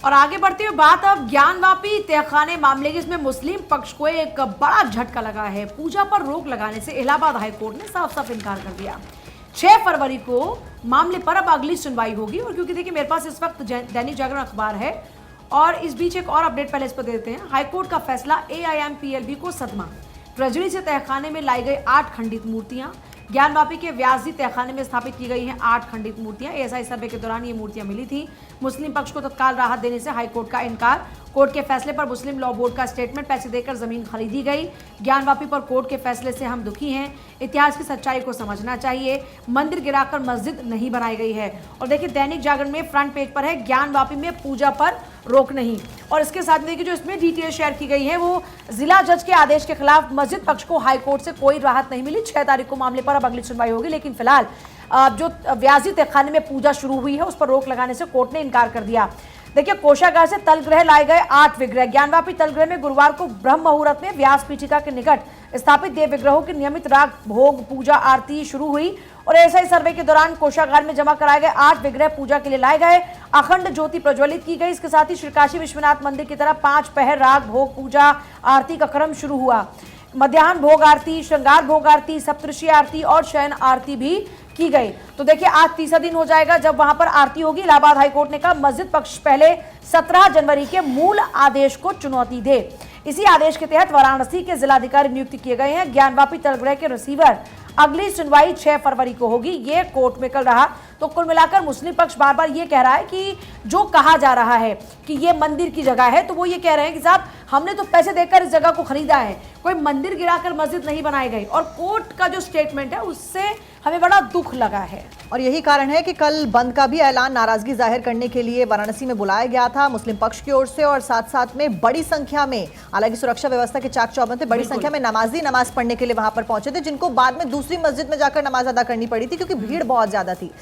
और आगे बढ़ते हुए बात अब ज्ञानवापी तहखाने मामले की, इसमें मुस्लिम पक्ष को एक बड़ा झटका लगा है। पूजा पर रोक लगाने से इलाहाबाद हाईकोर्ट ने साफ साफ इनकार कर दिया। 6 फरवरी को मामले पर अब अगली सुनवाई होगी। और क्योंकि देखिए मेरे पास इस वक्त दैनिक जागरण अखबार है और इस बीच एक और अपडेट पहले इस पर देते हैं। हाईकोर्ट का फैसला AIMPLB को सदमा। ट्रेजरी से तहखाने में लाई गई 8 खंडित मूर्तियां। ज्ञानवापी के व्यासजी तहखाने में स्थापित की गई हैं 8 खंडित मूर्तियां। ASI सर्वे के दौरान ये मूर्तियां मिली थी। मुस्लिम पक्ष को तत्काल राहत देने से हाईकोर्ट का इनकार। कोर्ट के फैसले पर मुस्लिम लॉ बोर्ड का स्टेटमेंट, पैसे देकर जमीन खरीदी गई। ज्ञानवापी पर कोर्ट के फैसले से हम दुखी हैं। इतिहास की सच्चाई को समझना चाहिए। मंदिर गिराकर मस्जिद नहीं बनाई गई है। और देखिए दैनिक जागरण में फ्रंट पेज पर है ज्ञानवापी में पूजा पर रोक नहीं। और इसके साथ देखिए जो इसमें डिटेल शेयर की गई है वो जिला जज के आदेश के खिलाफ मस्जिद पक्ष को हाईकोर्ट से कोई राहत नहीं मिली। 6 तारीख को मामले पर अब अगली सुनवाई होगी। लेकिन फिलहाल जो व्यासजी तहखाने में पूजा शुरू हुई है उस पर रोक लगाने से कोर्ट ने इनकार कर दिया। देखिए कोषागार से तलगृह लाए गए 8 विग्रह। ज्ञानवापी तलगृह में गुरुवार को ब्रह्म मुहूर्त में व्यास पीठिका के निकट स्थापित देव विग्रहों की नियमित राग भोग पूजा आरती शुरू हुई। और ASI सर्वे के दौरान कोषागार में जमा कराए गए 8 विग्रह पूजा के लिए लाए गए। अखंड ज्योति प्रज्वलित की गई। इसके साथ ही श्री काशी विश्वनाथ मंदिर की तरह 5 पहर राग भोग पूजा आरती का क्रम शुरू हुआ। मध्याह्न भोग आरती, श्रृंगार भोग आरती, सप्तऋषि आरती और शयन आरती भी की गई। तो देखिए आज तीसरा दिन हो जाएगा जब वहां पर आरती होगी। इलाहाबाद हाईकोर्ट ने कहा मस्जिद पक्ष पहले 17 जनवरी के मूल आदेश को चुनौती दे। इसी आदेश के तहत वाराणसी के जिलाधिकारी नियुक्त किए गए हैं। ज्ञानवापी तलगृह के रिसीवर अगली सुनवाई 6 फरवरी को होगी। ये कोर्ट में कल रहा। तो कुल मिलाकर मुस्लिम पक्ष बार बार ये कह रहा है कि जो कहा जा रहा है कि ये मंदिर की जगह है, तो वो ये कह रहे हैं कि साहब हमने तो पैसे देकर इस जगह को खरीदा है, कोई मंदिर गिराकर मस्जिद नहीं बनाई गई। और कोर्ट का जो स्टेटमेंट है उससे हमें बड़ा दुख लगा है। और यही कारण है कि कल बंद का भी ऐलान नाराजगी जाहिर करने के लिए वाराणसी में बुलाया गया था मुस्लिम पक्ष की ओर से। और साथ साथ में बड़ी संख्या में, हालांकि सुरक्षा व्यवस्था के चाक चौबंद थे, बड़ी संख्या में नमाजी नमाज पढ़ने के लिए वहां पर पहुंचे थे, जिनको बाद में दूसरी मस्जिद में जाकर नमाज अदा करनी पड़ी थी क्योंकि भीड़ बहुत ज्यादा थी।